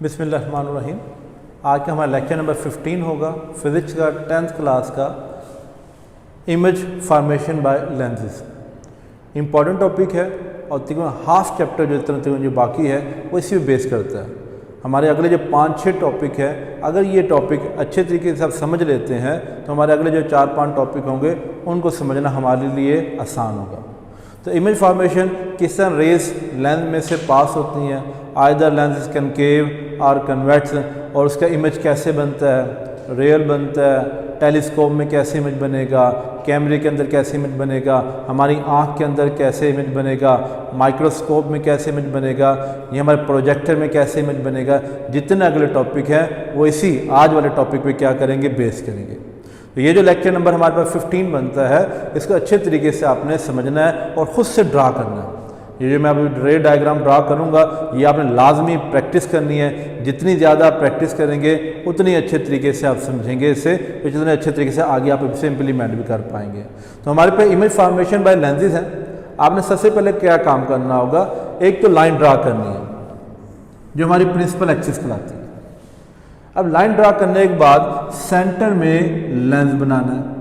बिस्मिल्लाहिर्रहमानिर्रहीम। आज का हमारा लेक्चर नंबर 15 होगा फिज़िक्स का 10th क्लास का image formation by lenses. Important topic है और तकरीबन हाफ चैप्टर जो बाकी है वो इसी पे बेस करता है। हमारे अगले जो 5-6 टॉपिक है, अगर ये टॉपिक अच्छे तरीके से आप समझ लेते हैं तो हमारे अगले जो 4-5 टॉपिक होंगे उनको समझना हमारे लिए आसान होगा। तो इमेज फॉर्मेशन किस तरह रेस लेंस में से पास होती हैं, आइदर लेंस इज कनकेव और कन्वेक्स, और उसका इमेज कैसे बनता है, रियल बनता है, टेलीस्कोप में कैसे इमेज बनेगा, कैमरे के अंदर कैसे इमेज बनेगा, हमारी आँख के अंदर कैसे इमेज बनेगा, माइक्रोस्कोप में कैसे इमेज बनेगा, ये हमारे प्रोजेक्टर में कैसे इमेज बनेगा। जितने अगले टॉपिक हैं वो इसी आज वाले टॉपिक पे क्या करेंगे, बेस करेंगे। तो ये जो लेक्चर नंबर हमारे पास 15 बनता है, इसको अच्छे तरीके से आपने समझना है और ख़ुद से ड्रा करना है। ये जो मैं अभी रे डायग्राम ड्रा करूँगा ये आपने लाजमी प्रैक्टिस करनी है। जितनी ज़्यादा प्रैक्टिस करेंगे उतनी अच्छे तरीके से आप समझेंगे इसे, तो जितने अच्छे तरीके से आगे आप इसे इम्प्लीमेंट भी कर पाएंगे। तो हमारे पे इमेज फॉर्मेशन बाय लेंसेज हैं। आपने सबसे पहले क्या काम करना होगा, एक तो लाइन ड्रा करनी है जो हमारी प्रिंसिपल एक्सिस कहलाती है। अब लाइन ड्रा करने के बाद सेंटर में लेंस बनाना है।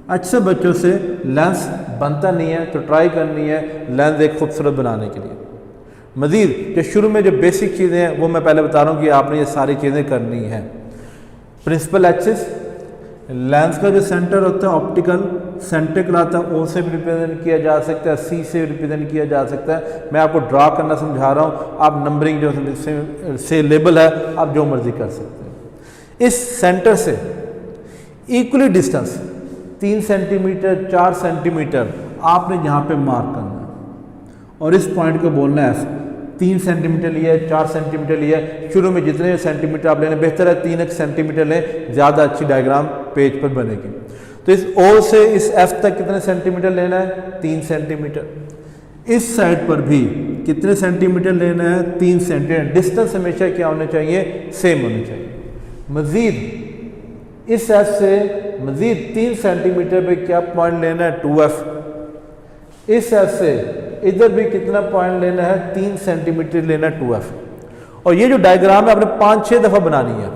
अच्छे बच्चों से लेंस बनता नहीं है तो ट्राई करनी है लेंस एक खूबसूरत बनाने के लिए। मज़ीद जो शुरू में जो बेसिक चीज़ें हैं वो मैं पहले बता रहा हूँ कि आपने ये सारी चीज़ें करनी हैं। प्रिंसिपल एक्सिस, लेंस का जो सेंटर होता है ऑप्टिकल सेंटर कहलाता है, ओ से भी रिप्रेजेंट किया जा सकता है, सी से रिप्रेजेंट किया जा सकता है। मैं आपको ड्रा करना समझा रहा हूँ, आप नंबरिंग जो से लेबल है आप जो मर्जी कर सकते हैं। इस सेंटर से इक्वली डिस्टेंस 3 सेंटीमीटर 4 सेंटीमीटर आपने यहाँ पे मार्क करना है और इस पॉइंट को बोलना है 3 सेंटीमीटर लिया है, 4 सेंटीमीटर लिया है। शुरू में जितने सेंटीमीटर आप लेना बेहतर है 3 सेंटीमीटर लें, ज़्यादा अच्छी डायग्राम पेज पर बनेगी। तो इस ओ से इस एफ तक कितने सेंटीमीटर लेना है, 3 सेंटीमीटर। इस साइड पर भी कितने सेंटीमीटर लेना है, 3 सेंटीमीटर। डिस्टेंस हमेशा क्या होने चाहिए, सेम होने चाहिए। मज़ीद इस एफ से मज़ीद 3 सेंटीमीटर पे क्या पॉइंट लेना है, 2F। इस एफ से इधर भी कितना पॉइंट लेना है, 3 सेंटीमीटर लेना है, 2F। और ये जो डायग्राम है आपने 5-6 दफ़ा बनानी है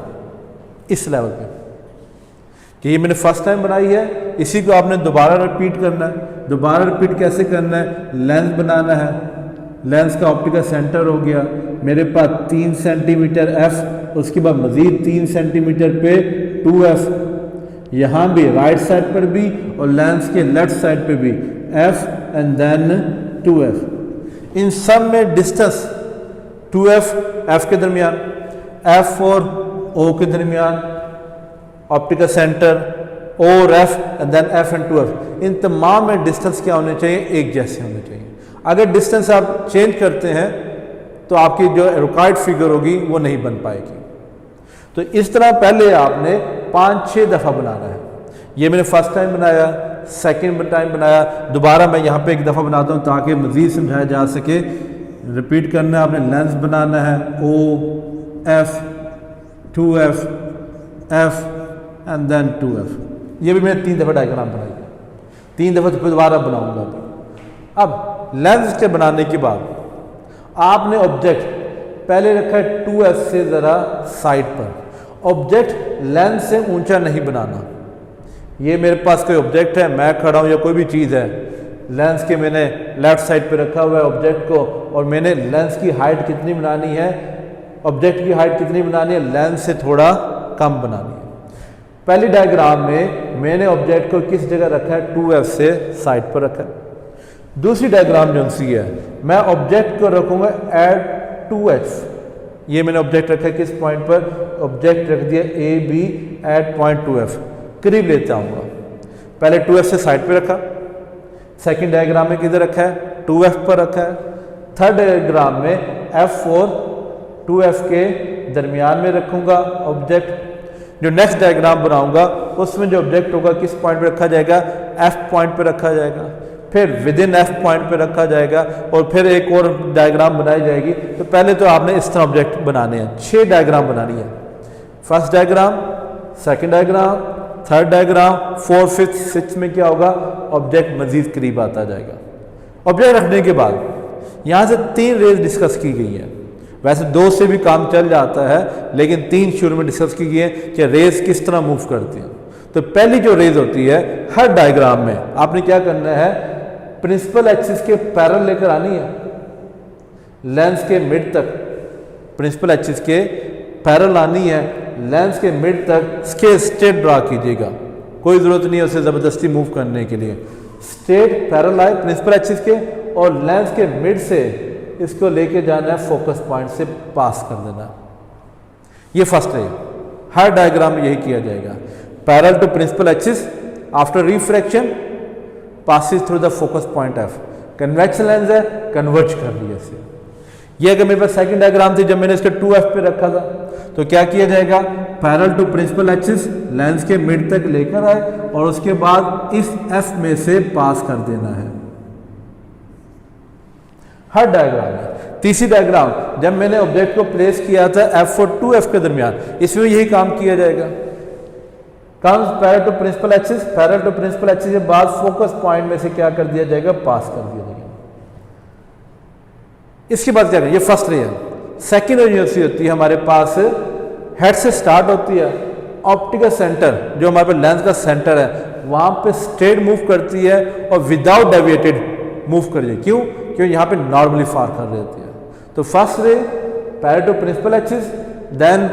इस लेवल पे, कि ये मैंने फर्स्ट टाइम बनाई है, इसी को आपने दोबारा रिपीट करना है। दोबारा रिपीट कैसे करना है, लेंस बनाना है, लेंस का ऑप्टिकल सेंटर हो गया मेरे पास 3 सेंटीमीटर F, उसके बाद मज़ीद 3 सेंटीमीटर पे 2F, यहाँ भी राइट साइड पर भी और लेंस के लेफ्ट साइड पे भी F एंड देन 2F। इन सब में डिस्टेंस 2F F के दरमियान, F और O के दरमियान ऑप्टिकल सेंटर, O और F and then F and 2F। इन तमाम में डिस्टेंस क्या होने चाहिए, एक जैसे होने चाहिए। अगर डिस्टेंस आप चेंज करते हैं तो आपकी जो रिक्वायर्ड फिगर होगी वो नहीं बन पाएगी। तो इस तरह पहले आपने 5-6 दफ़ा बनाना है। ये मैंने फर्स्ट टाइम बनाया, सेकंड टाइम बनाया, दोबारा मैं यहाँ पे एक दफ़ा बनाता हूँ ताकि मज़ीद समझाया जा सके। रिपीट करना है, आपने लेंस बनाना है, O F 2F F and then 2F। ये भी मैंने 3 दफ़ा डायग्राम बनाई है, 3 दफ़ा तो दोबारा बनाऊँगा। अब लेंस के बनाने के बाद आपने ऑब्जेक्ट पहले रखा है 2F से ज़रा साइड पर। ऑब्जेक्ट लेंस से ऊंचा नहीं बनाना। ये मेरे पास कोई ऑब्जेक्ट है, मैं खड़ा हूँ या कोई भी चीज़ है, लेंस के मैंने लेफ्ट साइड पे रखा हुआ है ऑब्जेक्ट को, और मैंने लेंस की हाइट कितनी बनानी है, ऑब्जेक्ट की हाइट कितनी बनानी है, लेंस से थोड़ा कम बनानी है। पहली डायग्राम में मैंने ऑब्जेक्ट को किस जगह रखा है, 2F से साइड पर रखा है। दूसरी डायग्राम जो सी है, मैं ऑब्जेक्ट को रखूँगा एट 2H। ये मैंने ऑब्जेक्ट रखा है किस पॉइंट पर, ऑब्जेक्ट रख दिया AB एट पॉइंट 2F, करीब लेते आऊँगा। पहले 2F से साइड पे रखा, सेकंड डायग्राम में किधर रखा है, 2F पर रखा है। थर्ड डायग्राम में F और 2F के दरमियान में रखूँगा ऑब्जेक्ट। जो नेक्स्ट डायग्राम बनाऊँगा उसमें जो ऑब्जेक्ट होगा किस पॉइंट पर रखा जाएगा, F पॉइंट पर रखा जाएगा, फिर विद इन F पॉइंट पे रखा जाएगा और फिर एक और डायग्राम बनाई जाएगी। तो पहले तो आपने इस तरह ऑब्जेक्ट बनाने हैं, 6 डायग्राम बनानी है। First diagram, second diagram, third diagram, 4th 5th 6th में क्या होगा, ऑब्जेक्ट मजीद करीब आता जाएगा। ऑब्जेक्ट रखने के बाद यहाँ से 3 रेज डिस्कस की गई है। वैसे 2 से भी काम चल जाता है, लेकिन 3 शुरू में डिस्कस की है कि रेज किस तरह मूव करती हैं। तो पहली जो रेज होती है हर डायग्राम में आपने क्या करना है, प्रिंसिपल एक्सिस के पैरेलल लेकर आनी है, लेंस के मिड तक प्रिंसिपल एक्सिस के पैरेलल आनी है, लेंस के मिड तक स्ट्रेट ड्रा कीजिएगा, कोई ज़रूरत नहीं है उसे ज़बरदस्ती मूव करने के लिए। स्ट्रेट पैरेलल आए प्रिंसिपल एक्सिस के और लेंस के मिड से इसको लेके जाना है, फोकस पॉइंट से पास कर देना। ये फर्स्ट है, हर डायग्राम में यही किया जाएगा। Parallel to principal axis after refraction passes through the focus point F. Convex lens है, कन्वर्ज कर लिया इसे। ये अगर मेरे पास सेकंड डायग्राम थी, जब मैंने इसके 2f पे रखा था, तो क्या किया जाएगा, parallel to principal axis lens के मिड तक लेकर आए और उसके बाद इस f में से पास कर देना है हर डायग्राम में। तीसरी डायग्राम जब मैंने ऑब्जेक्ट को प्लेस किया था f और 2f के दरमियान, इसमें यही काम किया जाएगा। Comes parallel to principal axis, parallel to principal axis के बाद फोकस पॉइंट में से क्या कर दिया जाएगा, पास कर दिया जाएगा। इसके बाद क्या करें, ये फर्स्ट रे है। सेकेंड रे होती है हमारे पास हेड से स्टार्ट होती है, ऑप्टिकल सेंटर जो हमारे पास लेंस का सेंटर है वहां पे स्ट्रेट मूव करती है और विदाउट डेविएटेड मूव कर रही है। क्यों? क्योंकि यहाँ पे नॉर्मली फार कर रही होती है। तो first ray parallel to principal axis, then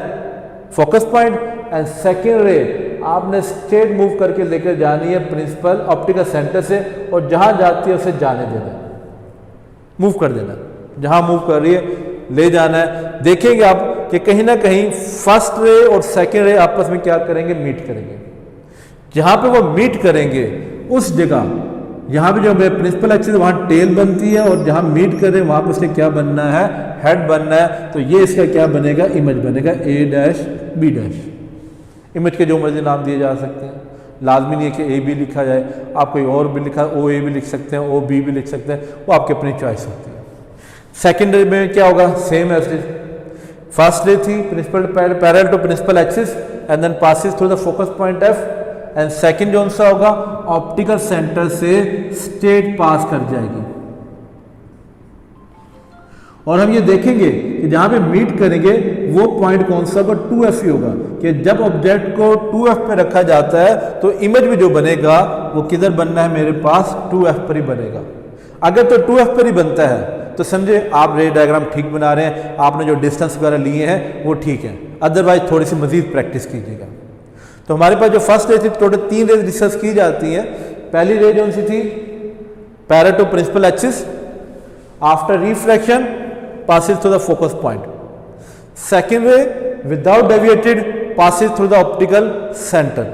focus point, and second ray आपने स्ट्रेट मूव करके लेकर जानी है प्रिंसिपल ऑप्टिकल सेंटर से, और जहां जाती है उसे जाने देना, मूव कर देना, जहां मूव कर रही है ले जाना है। देखेंगे आप कि कहीं ना कहीं फर्स्ट रे और सेकेंड रे आपस में क्या करेंगे, मीट करेंगे। जहां पे वो मीट करेंगे उस जगह, यहाँ पे जो प्रिंसिपल एक्सिस वहां टेल बनती है, और जहां मीट करें वहां पे उसने क्या बनना है, हेड बनना है। तो ये इसका क्या बनेगा, इमेज बनेगा ए डैश बी डैश। इमेज के जो मर्जी नाम दिए जा सकते हैं, लाजमी नहीं है कि ए बी लिखा जाए, आप कोई और भी लिखा, ओ ए भी लिख सकते हैं, ओ बी भी लिख सकते हैं, वो आपकी अपनी चॉइस होती है। सेकेंड रे में क्या होगा, सेम एज फर्स्ट रे थी, principal parallel to principal axis and then passes through the focus point F, and second जो सा होगा ऑप्टिकल सेंटर से स्ट्रेट पास कर जाएगी। और हम ये देखेंगे कि जहां पे मीट करेंगे वो पॉइंट कौन सा होगा, 2f ही होगा, कि जब ऑब्जेक्ट को 2f पे रखा जाता है तो इमेज में जो बनेगा वो किधर बनना है, मेरे पास 2f पर ही बनेगा। अगर तो 2f पर ही बनता है तो समझे आप रे डायग्राम ठीक बना रहे हैं, आपने जो डिस्टेंस वगैरह लिए हैं वो ठीक है, अदरवाइज थोड़ी सी मजीद प्रैक्टिस कीजिएगा। तो हमारे पास जो फर्स्ट रे थी, टोटल 3 रेज डिस्कस की जाती हैं। पहली रे जो सी थी parallel to principal axis after refraction passes through the focus point. Second ray without deviated passes through the optical center.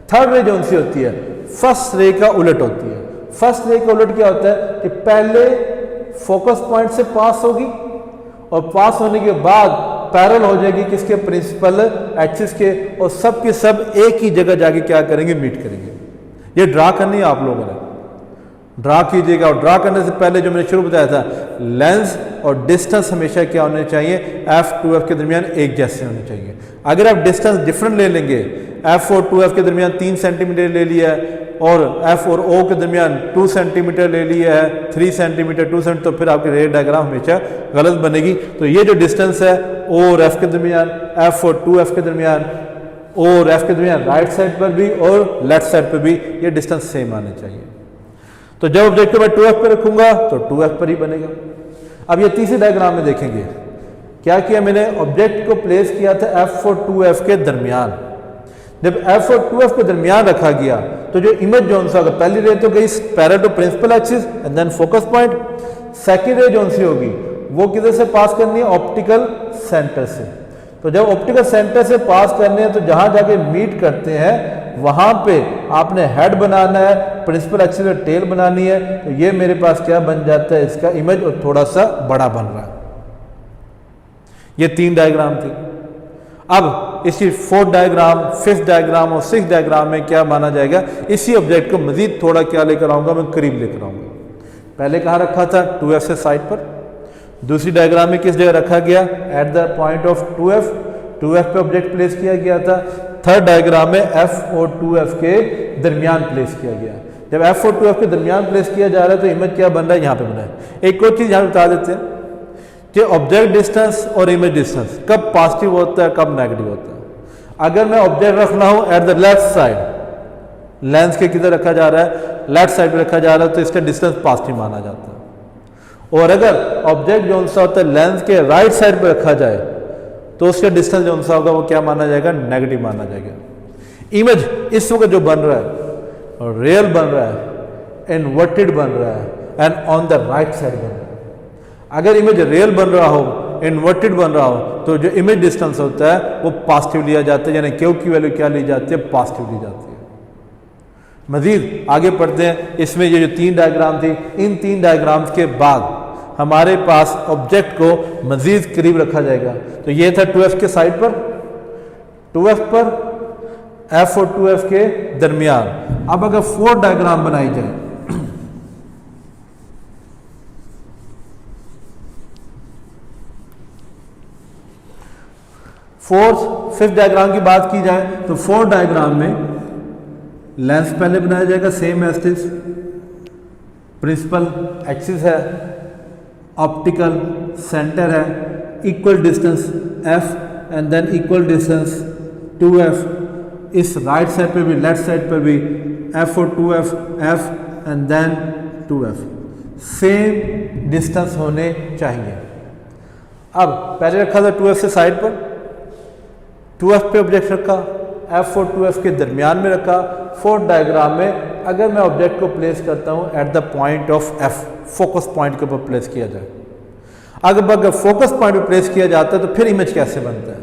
Third रे जो सी होती है फर्स्ट रे का उलट होती है। फर्स्ट रे का उलट क्या होता है कि पहले फोकस पॉइंट से पास होगी और पास होने के बाद पैरेलल हो जाएगी किसके, प्रिंसिपल एक्सिस के, और सब के सब एक ही जगह जाके क्या करेंगे, मीट करेंगे। ये ड्रा करनी है आप लोगों ने, ड्रा कीजिएगा। और ड्रा करने से पहले जो मैंने शुरू बताया था, लेंस और डिस्टेंस हमेशा क्या होने चाहिए, f 2f के दरमियान एक जैसे होने चाहिए। अगर आप डिस्टेंस डिफरेंट ले लेंगे, f और 2f के दरमियान 3 सेंटीमीटर ले लिया है और f और o के दरमियान 2 सेंटीमीटर ले लिया है, 3 सेंटीमीटर 2 सेंटीमीटर, तो फिर आपकी रे डायग्राम हमेशा गलत बनेगी। तो ये जो डिस्टेंस है o और f के दरमियान, f और 2f के दरमियान, o और f के दरमियान, राइट साइड पर भी और लेफ्ट साइड पर भी ये डिस्टेंस सेम आने चाहिए। तो जब ऑब्जेक्ट को मैं 2f पर रखूंगा तो 2f पर ही बनेगा। अब ये तीसरे डायग्राम में देखेंगे क्या किया मैंने, ऑब्जेक्ट को प्लेस किया था f और 2f के दरमियान। जब f और 2f के दरमियान रखा गया तो जो इमेज जोन सा होगा, पहली रे तो गई parallel to principal axis and then focus point, second ray जोन सी होगी वो किधर से पास करनी है, ऑप्टिकल सेंटर से। तो जब ऑप्टिकल सेंटर से पास करने हैं तो जहां जाके मीट करते हैं वहां पे आपने हेड बनाना है, प्रिंसिपल एक्सिस में टेल बनानी है। तो ये मेरे पास क्या बन जाता है, इसका इमेज और थोड़ा सा बड़ा बन रहा है। ये 3 डायग्राम थी। अब इसी 4th डायग्राम, 5th डायग्राम और 6th डायग्राम में क्या माना जाएगा, इसी ऑब्जेक्ट को मजीद थोड़ा क्या लेकर आऊंगा, मैं करीब लेकर आऊंगा। पहले कहाँ रखा था, 2f से साइड पर। दूसरी डायग्राम में किस जगह रखा गया, eight the point of 2f, 2f पे ऑब्जेक्ट प्लेस किया गया था। थर्ड डायग्राम में f और 2f के दरमियान प्लेस किया गया। जब f और 2f के दरमियान प्लेस किया जा रहा है तो इमेज क्या बन रहा है, यहाँ पे बना है। एक और चीज यहाँ बता देते हैं, कि ऑब्जेक्ट डिस्टेंस और इमेज डिस्टेंस कब पॉजिटिव होता है कब नेगेटिव होता है। अगर मैं ऑब्जेक्ट रख रहा हूं at the left side, lens के किधर रखा जा रहा है, लेफ्ट साइड पे रखा जा रहा है, तो इसका डिस्टेंस पॉजिटिव माना जाता है। और अगर ऑब्जेक्ट जो सा होता है लेंस के राइट साइड पे रखा जाए तो उसका डिस्टेंस जो सा होगा वो क्या माना जाएगा, नेगेटिव माना जाएगा। इमेज इस वक्त जो बन रहा है और रियल बन रहा है, इन्वर्टेड बन रहा है and on the right side बन रहा है। अगर इमेज रियल बन रहा हो, इन्वर्टेड बन रहा हो, तो जो इमेज डिस्टेंस होता है वो पॉजिटिव लिया जाता है, यानी क्यू की वैल्यू क्या ली जाती है, पॉजिटिव ली जाती है। मजीद आगे पढ़ते हैं। इसमें ये जो 3 डायग्राम थी, इन 3 डायग्राम्स के बाद हमारे पास ऑब्जेक्ट को मजीद करीब रखा जाएगा। तो ये था 2f के साइड पर, 2f पर, f और 2f के दरमियान। अब अगर 4 डायग्राम बनाई जाए, फिफ्थ डायग्राम की बात की जाए तो 4 डायग्राम में लेंस पहले बनाया जाएगा same as this, principal axis है, ऑप्टिकल सेंटर है, equal distance f and then equal distance 2f। इस राइट साइड पे भी लेफ्ट साइड पे भी f और 2f, f and then 2f, same distance होने चाहिए। अब पहले रखा था 2f से साइड पर, 2f पे ऑब्जेक्ट रखा, f और 2f के दरमियान में रखा। 4th डायग्राम में अगर मैं ऑब्जेक्ट को प्लेस करता हूं eight the point of f, focus point के ऊपर प्लेस किया जाए। अगर फोकस पॉइंट पे प्लेस किया जाता है तो फिर इमेज कैसे बनता है।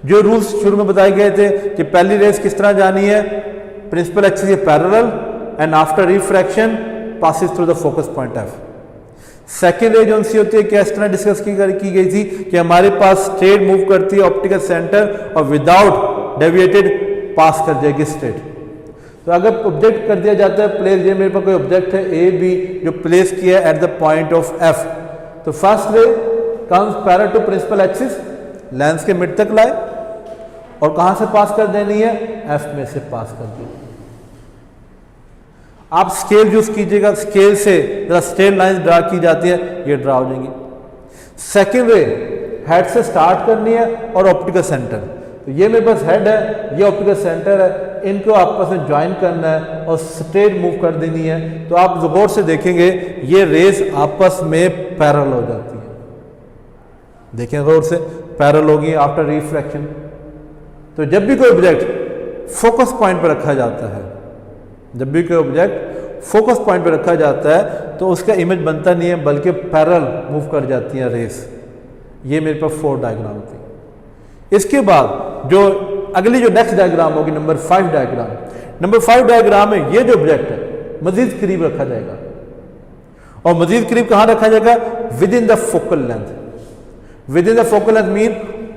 जो रूल्स शुरू में बताए गए थे कि पहली रेस किस तरह जानी है, प्रिंसिपल एक्सिस के parallel and after refraction passes through the focus point f। Second रे जो सी होती है क्या, इस तरह डिस्कस की गई थी कि हमारे पास स्ट्रेट मूव करती है ऑप्टिकल सेंटर और विदाउट डेविएटेड पास कर जाएगी स्ट्रेट। तो अगर ऑब्जेक्ट कर दिया जाता है प्लेस, ये मेरे पास कोई ऑब्जेक्ट है ए बी जो प्लेस किया है at the point of F, तो first ray comes parallel to principal axis, lens के मिड तक लाए और कहां से पास कर देनी है, एफ में से पास कर देनी है। आप स्केल यूज कीजिएगा, स्केल से जरा स्ट्रेट लाइन ड्रा की जाती है, ये ड्रा हो जाएंगी। सेकेंड रे हेड से स्टार्ट करनी है और ऑप्टिकल सेंटर, तो ये मेरे पास हेड है, ये ऑप्टिकल सेंटर है, इनको आपस में ज्वाइन करना है और स्ट्रेट मूव कर देनी है। तो आप गौर से देखेंगे ये रेस आपस में पैरेलल हो जाती है, देखें गौर से, पैरेलल होगी आफ्टर रिफ्रैक्शन। तो जब भी कोई ऑब्जेक्ट फोकस पॉइंट पर रखा जाता है, जब भी कोई ऑब्जेक्ट फोकस पॉइंट पर रखा जाता है तो उसका इमेज बनता नहीं है बल्कि पैरेलल मूव कर जाती है रेस। ये मेरे पास 4 डायग्राम थी। इसके बाद जो अगली जो नेक्स्ट डायग्राम होगी नंबर 5 डायग्राम, नंबर 5 डायग्राम में ये जो ऑब्जेक्ट है मजीद करीब रखा जाएगा। और मजीद करीब कहां रखा जाएगा, with in the focal length. With in the focal length mean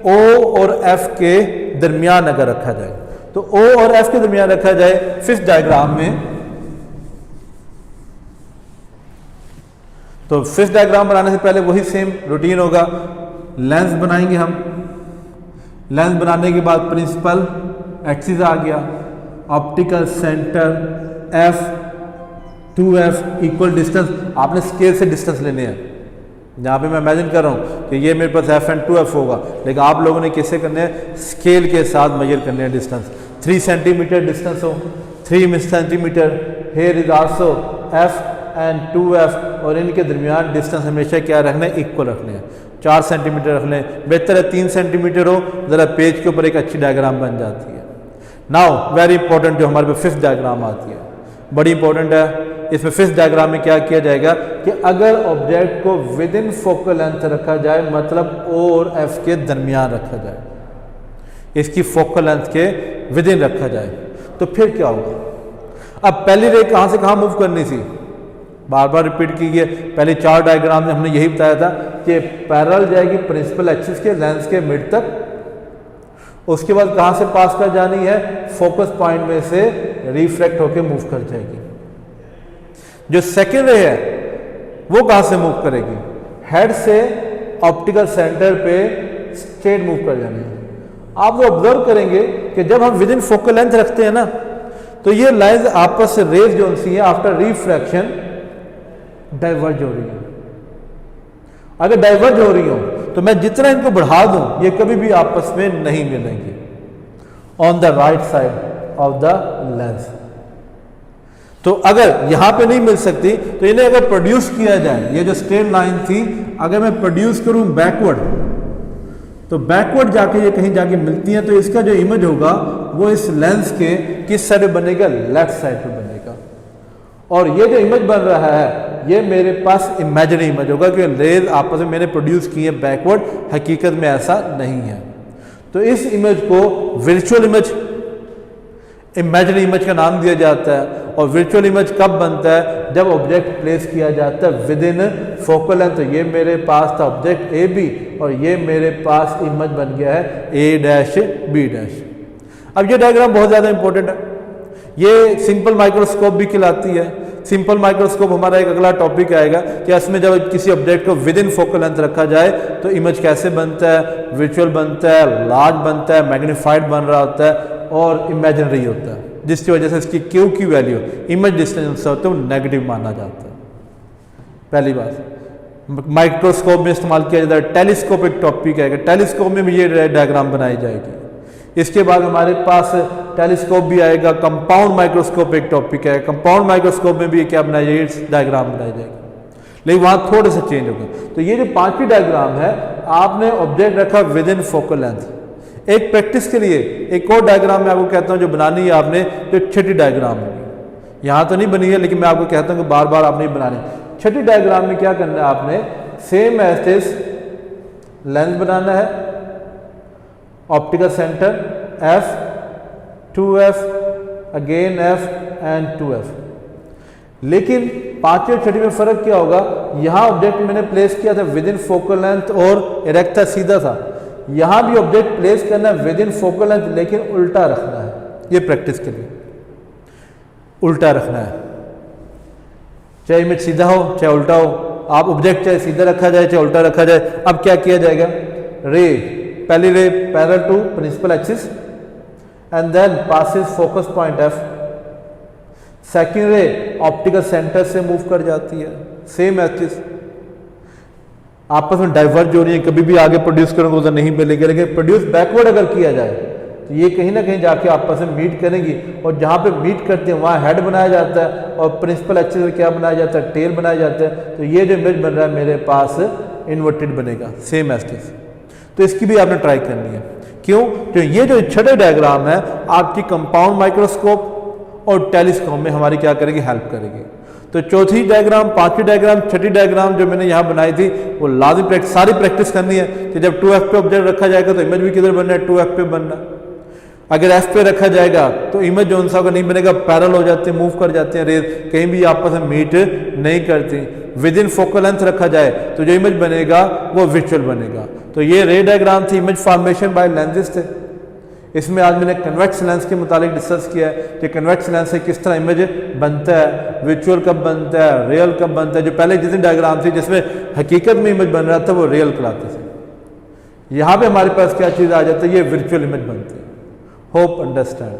O और F के दरमियान अगर रखा जाए, तो O और F के दरमियान रखा जाए 5th डायग्राम में। तो 5th डायग्राम बनाने से पहले वही सेम रूटीन होगा, लेंस बनाएंगे हम, लेंस बनाने के बाद प्रिंसिपल एक्सिस आ गया, optical centre F 2F equal distance, आपने स्केल से डिस्टेंस लेने हैं। जहाँ पे मैं इमेजिन कर रहा हूँ कि ये मेरे पास F एंड 2F होगा, लेकिन आप लोगों ने कैसे करने हैं, स्केल के साथ मेजर करने हैं डिस्टेंस। 3 सेंटीमीटर डिस्टेंस हो, 3 centimetre, here is also F and 2F, और इनके दरमियान डिस्टेंस हमेशा क्या रखना है, इक्वल रखने हैं। 4 सेंटीमीटर रख लें, बेहतर है 3 सेंटीमीटर हो, ज़रा पेज के ऊपर एक अच्छी डायग्राम बन जाती है। नाउ वेरी इंपॉर्टेंट जो हमारे पे 5th डायग्राम आती है, बड़ी इंपॉर्टेंट है। इसमें 5th डायग्राम में क्या किया जाएगा कि अगर ऑब्जेक्ट को विद इन फोकल लेंथ रखा जाए, मतलब O और F के दरमियान रखा जाए, इसकी फोकल लेंथ के विद इन रखा जाए, तो फिर क्या होगा। अब पहली रे कहां से कहां मूव करनी थी, बार बार रिपीट कीजिए। पहले 4 डायग्राम में हमने यही बताया था कि पैरेलल जाएगी प्रिंसिपल एक्सिस के, लेंस के मिड तक, उसके बाद कहां से पास कर जानी है, फोकस पॉइंट में से रिफ्रैक्ट होकर मूव कर जाएगी। जो सेकेंड रे है वो कहां से मूव करेगी, हेड से ऑप्टिकल सेंटर पे स्ट्रेट मूव कर जानी है। आप वो ऑब्जर्व करेंगे कि जब हम विद इन फोकल लेंथ रखते हैं ना, तो ये लाइंस आपस से रेज जो सी है आफ्टर रिफ्रैक्शन डाइवर्ज हो रही है। अगर डाइवर्ज हो रही हो तो मैं जितना इनको बढ़ा दूं ये कभी भी आपस में नहीं मिलेंगे on the right side of the lens. तो अगर यहां पे नहीं मिल सकती तो इन्हें अगर प्रोड्यूस किया जाए, ये जो स्ट्रेट लाइन थी अगर मैं प्रोड्यूस करूं बैकवर्ड, तो बैकवर्ड जाके ये कहीं जाके मिलती है, तो इसका जो इमेज होगा वो इस लेंस के किस साइड पे बनेगा, लेफ्ट साइड पे बनेगा। और ये जो इमेज बन रहा है ये मेरे पास इमेजिनरी इमेज होगा कि रेज आपस में मैंने प्रोड्यूस की है बैकवर्ड, हकीकत में ऐसा नहीं है। तो इस इमेज को वर्चुअल इमेज, इमेजिनरी इमेज का नाम दिया जाता है। और वर्चुअल इमेज कब बनता है, जब ऑब्जेक्ट प्लेस किया जाता है विद इन फोकल लेंथ। तो ये मेरे पास था ऑब्जेक्ट ए बी और ये मेरे पास इमेज बन गया है ए डैश बी डैश। अब ये डायग्राम बहुत ज़्यादा इंपॉर्टेंट है, ये सिंपल माइक्रोस्कोप भी कहलाती है। सिंपल माइक्रोस्कोप हमारा एक अगला टॉपिक आएगा कि इसमें जब किसी ऑब्जेक्ट को विद इन फोकल लेंथ रखा जाए तो इमेज कैसे बनता है, विजुअल बनता है, लार्ज बनता है, मैग्नीफाइड बन रहा होता है और इमेजिनरी होता है, जिसकी वजह से इसकी क्यू की वैल्यू इमेज डिस्टेंस होता है वो नेगेटिव माना जाता है। पहली बात माइक्रोस्कोप में इस्तेमाल किया जाता है। टेलीस्कोप एक टॉपिक है, टेलीस्कोप में भी ये डायग्राम बनाई जाएगी। इसके बाद हमारे पास टेलीस्कोप भी आएगा। कंपाउंड माइक्रोस्कोप एक टॉपिक है, कंपाउंड माइक्रोस्कोप में भी क्या बनाया जाएगी, डायग्राम बनाई जाएगी, लेकिन वहां थोड़े से चेंज होगा। तो ये जो पांचवी डायग्राम है, आपने ऑब्जेक्ट रखा विद इन फोकल लेंथ। एक प्रैक्टिस के लिए एक और डायग्राम मैं आपको कहता हूं जो बनानी है आपने, तो छठी डायग्राम होगी। यहां तो नहीं बनी है लेकिन मैं आपको कहता हूं कि बार बार आपने बनानी। छठी डायग्राम में क्या करना है, आपने सेम एज दिस लेंस बनाना है, optical centre F, 2F, again F and 2F। लेकिन पांचवी और छठी में फर्क क्या होगा, यहां ऑब्जेक्ट मैंने प्लेस किया था विद इन फोकल लेंथ और इरेक्ट था, सीधा था। यहां भी ऑब्जेक्ट प्लेस करना है विद इन फोकल लेंथ लेकिन उल्टा रखना है। ये प्रैक्टिस के लिए उल्टा रखना है, चाहे इमेज सीधा हो चाहे उल्टा हो। आप ऑब्जेक्ट चाहे सीधा रखा जाए चाहे उल्टा रखा जाए। अब क्या किया जाएगा, रे पहली ray parallel to principal axis and then passes focus point F। Second ray optical centre से मूव कर जाती है, सेम एक्सिस, आपस में डाइवर्ज हो रही है, कभी भी आगे प्रोड्यूस करोगे उधर नहीं मिलेगी। लेकिन प्रोड्यूस बैकवर्ड अगर किया जाए तो ये कहीं ना कहीं जाके आपस में मीट करेंगी, और जहां पे मीट करते हैं वहां हेड बनाया जाता है और प्रिंसिपल एक्सिस में क्या बनाया जाता है, टेल बनाया जाता है। तो ये जो इमेज बन रहा है मेरे पास इन्वर्टेड बनेगा, सेम एक्सिस। तो इसकी भी आपने ट्राई करनी है। क्यों, तो ये जो छठे डायग्राम है आपकी कंपाउंड माइक्रोस्कोप और टेलीस्कोप में हमारी क्या करेगी, हेल्प करेगी। तो चौथी डायग्राम, पांचवी डायग्राम, छठी डायग्राम जो मैंने यहाँ बनाई थी वो लाजिम सारी प्रैक्टिस करनी है कि जब 2F पे ऑब्जेक्ट रखा जाएगा तो इमेज भी किधर बनना है, 2F पे बनना। अगर F पे रखा जाएगा तो इमेज जो सा नहीं बनेगा, पैरेलल हो जाते हैं, मूव कर जाते हैं, रेज कहीं भी आपस में मीट नहीं करती। विद इन फोकल लेंथ रखा जाए तो जो इमेज बनेगा वो विजुअल बनेगा। तो ये रे डायग्राम थी, इमेज फॉर्मेशन बाय लेंसेज थे। इसमें आज मैंने कन्वेक्स लेंस के मुतालिक डिस्कस किया है कि कन्वेक्स लेंस से किस तरह इमेज बनता है, विजुअल कब बनता है, रियल कब बनता है। जो पहले जितनी डायग्राम थी जिसमें हकीकत में इमेज बन रहा था वो रियल कहलाते थे। यहाँ पे हमारे पास क्या चीज़ आ जाती है, ये वर्चुअल इमेज बनती है। Hope understand.